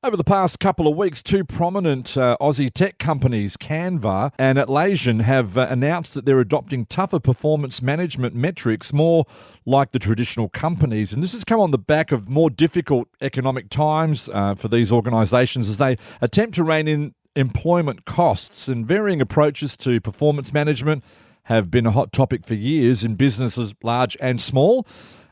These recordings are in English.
Over the past couple of weeks, two prominent Aussie tech companies, Canva and Atlassian, have announced that they're adopting tougher performance management metrics, more like the traditional companies. And this has come on the back of more difficult economic times for these organisations as they attempt to rein in employment costs. And varying approaches to performance management have been a hot topic for years in businesses large and small.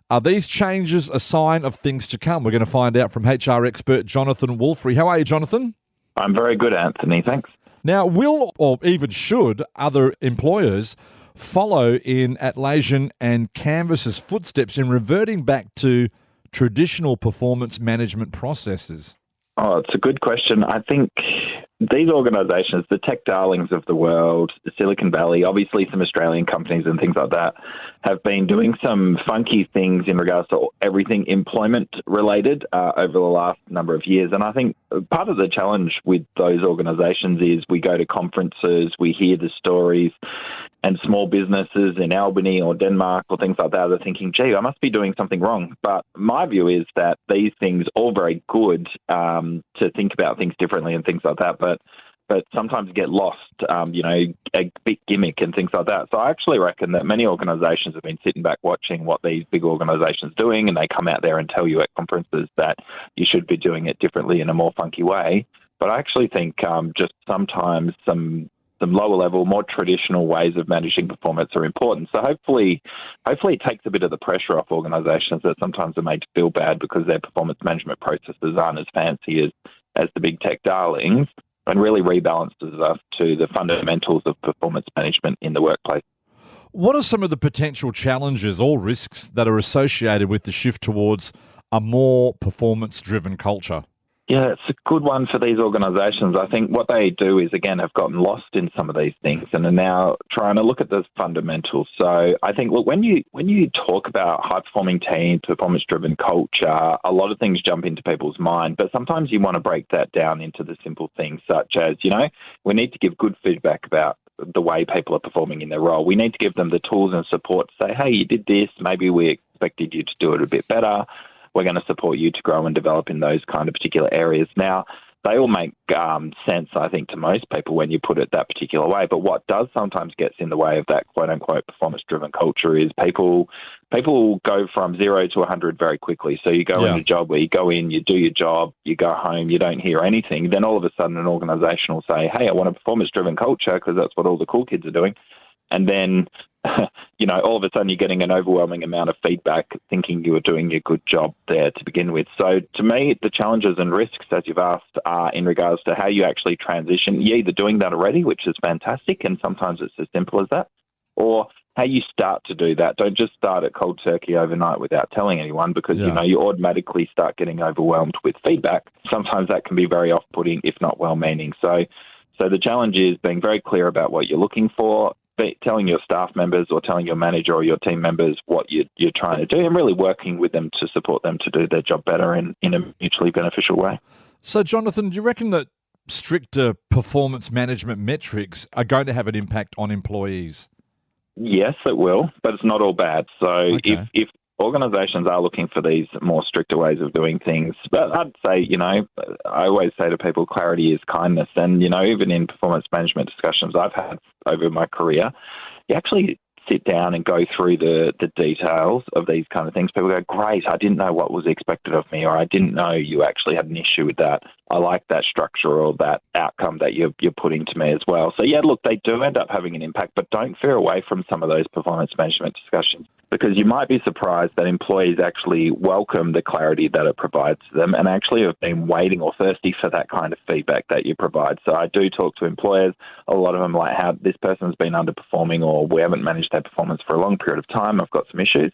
Are these changes a sign of things to come? We're going to find out from HR expert Jonathan Wolfrey. How are you, Jonathan? I'm very good, Anthony. Thanks. Now, will or even should other employers follow in Atlassian and Canvas's footsteps in reverting back to traditional performance management processes? Oh, it's a good question. I think these organisations, the tech darlings of the world, Silicon Valley, obviously some Australian companies and things like that, have been doing some funky things in regards to everything employment related over the last number of years. And I think part of the challenge with those organisations is we go to conferences, we hear the stories, and small businesses in Albany or Denmark or things like that are thinking, gee, I must be doing something wrong. But my view is that these things are all very good to think about things differently and things like that, but sometimes get lost, a big gimmick and things like that. So I actually reckon that many organisations have been sitting back watching what these big organisations are doing, and they come out there and tell you at conferences that you should be doing it differently in a more funky way. But I actually think just sometimes some lower level, more traditional ways of managing performance are important. So hopefully it takes a bit of the pressure off organisations that sometimes are made to feel bad because their performance management processes aren't as fancy as the big tech darlings, and really rebalances us to the fundamentals of performance management in the workplace. What are some of the potential challenges or risks that are associated with the shift towards a more performance-driven culture? Yeah, it's a good one for these organisations. I think what they do is, again, have gotten lost in some of these things and are now trying to look at the fundamentals. So I think, look, when you talk about high-performing team, performance-driven culture, a lot of things jump into people's mind, but sometimes you want to break that down into the simple things such as, we need to give good feedback about the way people are performing in their role. We need to give them the tools and support to say, hey, you did this, maybe we expected you to do it a bit better. We're going to support you to grow and develop in those kind of particular areas. Now, they all make sense, I think, to most people when you put it that particular way. But what does sometimes gets in the way of that quote-unquote performance-driven culture is people go from 0 to 100 very quickly. So you go in a job where you go in, you do your job, you go home, you don't hear anything. Then all of a sudden an organisation will say, hey, I want a performance-driven culture because that's what all the cool kids are doing. And then all of a sudden you're getting an overwhelming amount of feedback thinking you were doing a good job there to begin with. So to me, the challenges and risks, as you've asked, are in regards to how you actually transition. You're either doing that already, which is fantastic, and sometimes it's as simple as that, or how you start to do that. Don't just start at cold turkey overnight without telling anyone because, you automatically start getting overwhelmed with feedback. Sometimes that can be very off-putting, if not well-meaning. So the challenge is being very clear about what you're looking for, telling your staff members or telling your manager or your team members what you're trying to do, and really working with them to support them to do their job better in a mutually beneficial way. So, Jonathan, do you reckon that stricter performance management metrics are going to have an impact on employees? Yes, it will, but it's not all bad. So Okay. if organisations are looking for these more stricter ways of doing things, but I'd say, I always say to people, clarity is kindness. And, even in performance management discussions I've had over my career, you actually sit down and go through the details of these kind of things. People go, great, I didn't know what was expected of me, or I didn't know you actually had an issue with that. I like that structure or that outcome that you're putting to me as well. So, yeah, look, they do end up having an impact, but don't veer away from some of those performance management discussions, because you might be surprised that employees actually welcome the clarity that it provides to them and actually have been waiting or thirsty for that kind of feedback that you provide. So I do talk to employers. A lot of them like, how this person's been underperforming, or we haven't managed their performance for a long period of time. I've got some issues.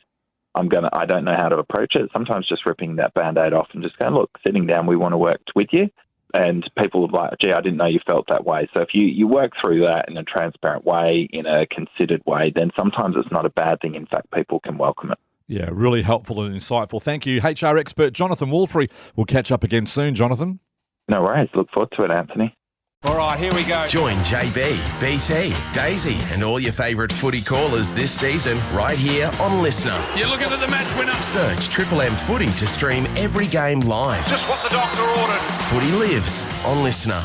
I don't know how to approach it. Sometimes just ripping that Band-Aid off and just going, look, sitting down, we want to work with you. And people are like, gee, I didn't know you felt that way. So if you work through that in a transparent way, in a considered way, then sometimes it's not a bad thing. In fact, people can welcome it. Yeah, really helpful and insightful. Thank you, HR expert Jonathan Wolfrey. We'll catch up again soon, Jonathan. No worries. Look forward to it, Anthony. All right, here we go. Join JB, BT, Daisy and all your favourite footy callers this season right here on Listener. You're looking at the match winner. Search Triple M Footy to stream every game live. Just what the doctor ordered. Footy lives on Listener.